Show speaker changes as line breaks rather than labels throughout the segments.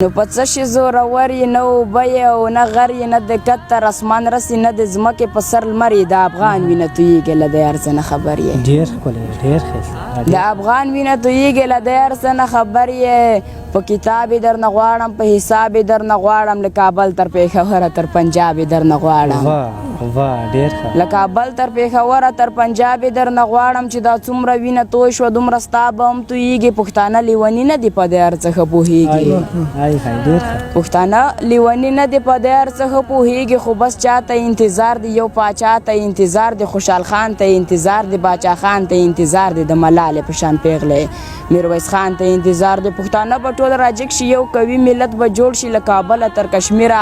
نو په څه شي زورور یې نه اوبه یې او نه غر یې نه د کتر اسمان رسي نه د ځمکې په سر لمر یې د افغان وینه تویېږي له د هر څه نه خبر یې
ډېر ښکلی ډېر ښایسته
د افغان وینه تویېږي له د هر څه نه خبر یې په کتاب یې درنه غواړم په حساب یې درنه غواړم له کابل تر پېښوره تر پنجاب یې درنه غواړم
ډېر ښه
له کابل تر پېښوره تر پنجاب یې درنه غواړم چې دا څومره وینه توی شوه دومره ستا به هم تویېږي پښتانه لیوني نه دي په دې هر څه ښه پوهېږي پښتانه لیوني نه دی په دې هر څه ښه پوهېږي خو بس چاته انتظار دی یو پاچا ته انتظار دی خوشحال خان ته انتظار دی باچا خان ته انتظار دی د ملالې په شان پیغلې میرویس خان ته انتظار دی پښتانه به ټول راجګ شي یو قوي ملت به جوړ شي له کابله تر کشمیره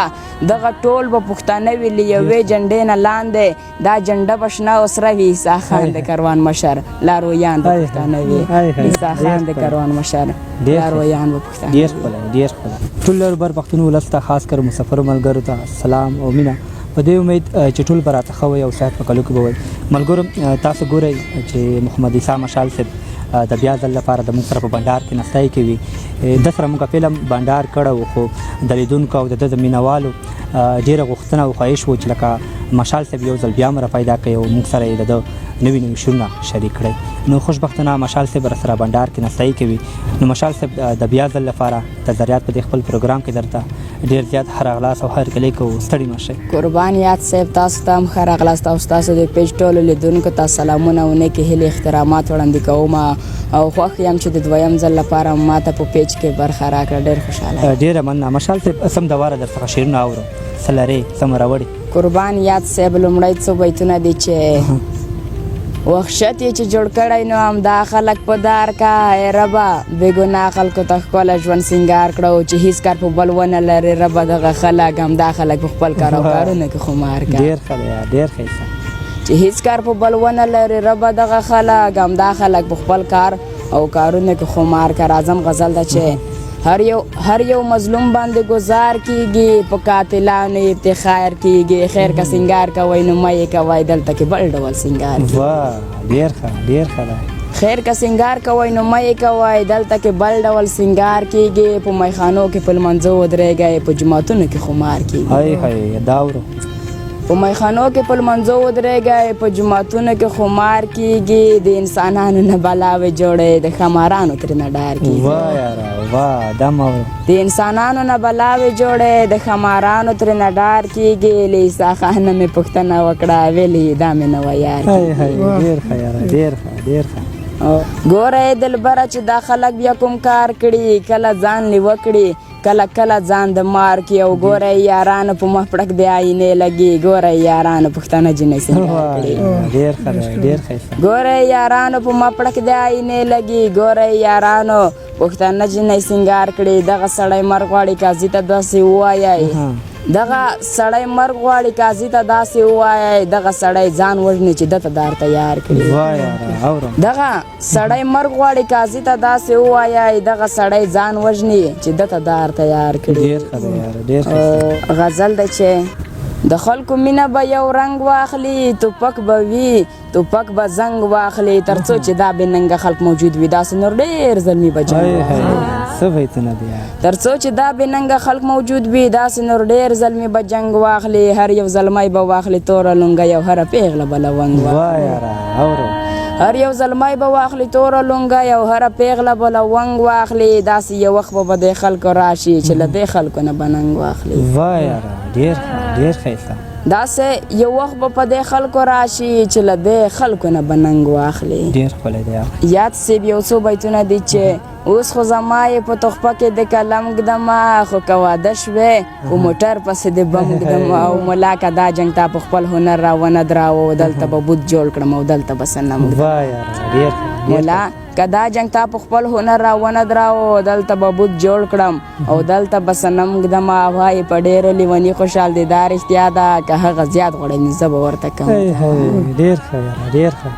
دغه ټول به پښتانه وي له یوې جنډې نه لاندې دا جنډه به شنه او سره وي عیسی خان د کاروان مشر لارویان به پښتانه وي عیسی خان د کاروان مشر لارویان به پښتانه
ډېر ښکلی ډېر ښکلی ټول لربر پښتون ولس ته خاص کر مسافرو ملګرو ته سلام او مینه په دې امید چې ټول به راته ښه وي او صحت په کلو کې به وي ملګرو تاسو ګورئ چې محمد عیسی مشال صاحب د بیا ځل لپاره د موږ سره په بنډار کې نستای کوي د سره موږ فلم بنډار کړی خو د لیدونکو او د ده د مینوالو ډېره غوښتنه او خواهش و چې لکه مشال صاحب یو ځل بیا هم راپیدا کوي او موږ سره یې د ده نوي نوي شعرونه شریک کړئ نو خوشبختانه مشال صاحب راسره بنډار کې نستای کوي نو مشال صاحب د بیا ځل لپاره د ذریات په دې خپل پروګرام کې درته ډېر زیات ښه راغلاست او هرکلی کوو ستړي مه شئ
قربان یاد صاحب تاسو ته هم ښه راغلاست او ستاسو د پیج ټولو لیدونکو ته سلامونه او نیکې هیلې احترامات وړاندې کوم او خوښ یم چې د دویم ځل لپاره ما ته په پیج کې برخه راکړه ډېر خوشحاله
ډېره مننه مشال صاحب سم د واره در څخه شعرونه اورو څه لرې څه مو راوړي
قربان یاد صاحب لومړی څو بیتونه دي چې وحشت یې چې جوړ کړی نو همدا خلک په دار کا ای ربه بېګناه خلکو ته ښکلی ژوند سینګار کړو چې هېڅ کار په بل ونه لري ربه دغه خلک همدا خلک په خپل کار او کارونه کې خمار کا
ډېر ښه دی ډېر ښایسته
چې هېڅ کار په بل ونه لري ربه دغه خلک همدا خلک په خپل کار او کارونه کې خمار کا راځم غزل ده چې هر یو مظلوم باندې گزار کیږي په قاتلانو افتخار کیږي خیر کا سنگار کوي نو مې کوي دلته کې بل ډول سنگار
ډېر ښه ډېر ښه ده
خیر کا سنگار کوي نو مې کوي دلته کې بل ډول سنگار کیږي په میخانو کې په لمنځو ودرېږي په جماعتونو کې خمار کیږي
هاي دا ورو
په میخانو کې په لمنځو ودرېږي په جماعتونو کې خمار کیږي د انسانانو نه بلاوې جوړې د خمارانو ترېنه ډار کیږي
دا مو
د انسانانو نه بلاوې جوړې د خمارانو ترېنه ډار کیږي له عیسی خان نه مې پوښتنه وکړه ویلې دا مې نه ویار
ډېر ښه یاره ډېر ښه ډېر ښه
ګوره دلبره چې دا خلک بیا کوم کار کړي کله ځان لیوه کړي کله ځان د مار کې او ګوره یارانو په مخ پړک د آینې لګي ګوره یارانو پښتانه جنۍ سینګار کړي
ډېر ښه دی ډېر ښایسته
ګوره یارانو په مخ پړک د آینې لګي ګوره یارانو پښتانه جنۍ سینګار کړي دغه سړی مرګ غواړي قاضي ته داسې ووایي دغه سړی مرګ غواړي قاضي ته داسې ووایي دغه سړی ځان وژني چې ده ته دار تیار کړي دغه سړی مرګ غواړي قاضي ته داسې ووایي دغه سړی ځان وژني چې ده ته دار تیار کړي غزل ده چې د خلکو مینه به یو رنګ واخلي توپک به وي توپک به زنګ واخلي تر څو چې دا بې ننګه خلک موجود وي داسې نور ډېر زلمي به جنګ واخلي تر څو چې دا بې ننګه خلک موجود وي داسې نور ډېر زلمي به جنګ واخلي هر یو زلمی به واخلي توره لونګۍ او هره پیغله به لونګ واخلي هر یو زلمی به واخلي توره لونګۍ او هره پیغله به لونګ واخلي داسې یو وخت به د خلکو راشي چې له دې خلکو نه به ننګ واخلي داسې یو وخت به په دې خلکو راشي چې له دې خلکو نه به ننګ واخلي
ډېر ښکلی دی
یاد صاحب یو څو بیتونه دي چې اوس خو زما یې په تحفه کې د قلم ږدمه خو که واده شوې په موټر پسې د بم ږدمه او ملا که دا جنګ تا په خپل هنر را ونه دراوه دلته به بوت جوړ کړم او دلته به صنم ملا که دا جنګ تا په خپل هنر را ونه دراوه دلته به بوت جوړ کړم او دلته به صنم ږدمه وایي په ډېرو لیوني خوشحال دی دا رښتیا ده که هغه زیات غواړي نو زه به ورته کوم
ډېر ښه ډېر ښه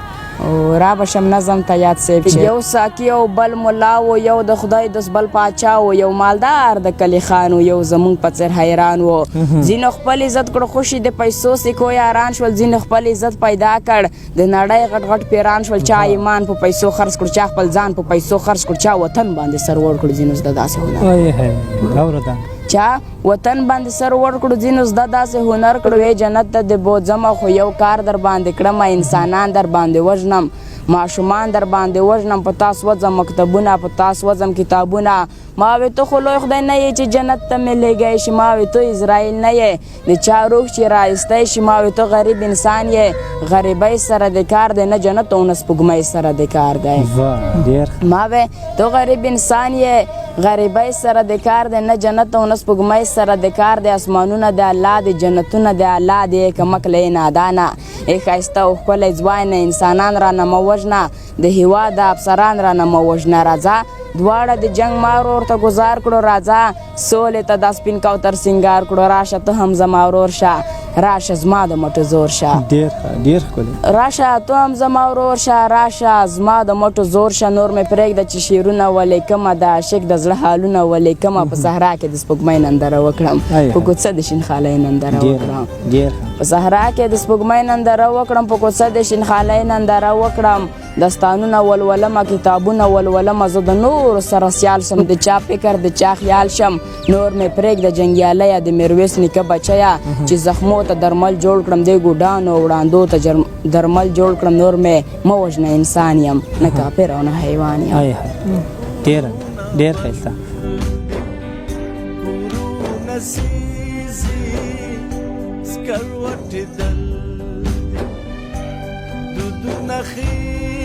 او را بشم نظم ته یاد سیب چې یو ساقي او بل ملا و یو د خدای د بل پاچا و یو مالدار د کلی خان و یو زمونږ په څیر حیران و ځینو خپل عزت کړ خوشي د پیسو سکو یاران شول ځینو خپل عزت پیدا کړ د نړۍ غټ غټ پیران شول چا ایمان په پیسو خرڅ کړ چا خپل ځان په پیسو خرڅ کړ چا وطن باندې سر ور کړ ځینو د داسې هنر
وای هي اوردا
چا وطن باندې سر ور کړو ځینو زده داسې هنر کړو ای جنت ته د بوځم خو یو کار در باندې کړم انسانان در باندې وژنم ماشومان در باندې وژنم په تاسو وځم مکتبونه په تاسو وځم کتابونه ما وی ته خو لوی خدای نه یې چې جنت ته مې لېږی شي ما وی ته اسرائیل نه یې د چا روح چې رایستی شي ما وی ته غریب انسان یې غریبۍ سره د کار دی نه جنت او نه سپوږمۍ سره د کار دی ما وی ته غریب انسان یې غریبۍ سره د کار دی نه جنت او نه سپوږمۍ سره د کار دی اسمانونه د الله دی جنتونه د الله دی کمکلی نادانه ای ښایسته او ښکلی ځوانه انسانان رانه مه وژنه د هېواد د افسران رانه مه وژنه راځه دواړه د جنگ مار ورته ګزار کړو راځه سولې ته دا سپین کوتر سینګار کړو راشه ته هم زما ورور شه راشه زما د مټو زور شه
ډېر ښکلی
راشه ته هم زما ورور شه راشه زما د مټو زور شه نور مې پرېږده چې شعرونه ولیکمه د عاشق د زړه حالونه ولیکمه په صحرا کې د سپوږمۍ نندره وکړم په کوڅه د شینخالۍ نندره وکړم په صحرا کې د سپوږمۍ نندره وکړم په کوڅه د شینخالۍ نندره وکړم داستانونه ولولمه کتابونه ولولمه زه د نورو سره سیال شم د چا فکر د چا خیال شم نور مې پرېږده جنګیالیه د میرویس نیکه بچیه چې زخمو ته درمل جوړ کړم د ګوډانو وړاندو ته درمل جوړ کړم نور مې مه وژنه انسان یم نه کافر او نه حیوان یم
ډېر ښایسته
سکروټېدل دودونه خېږي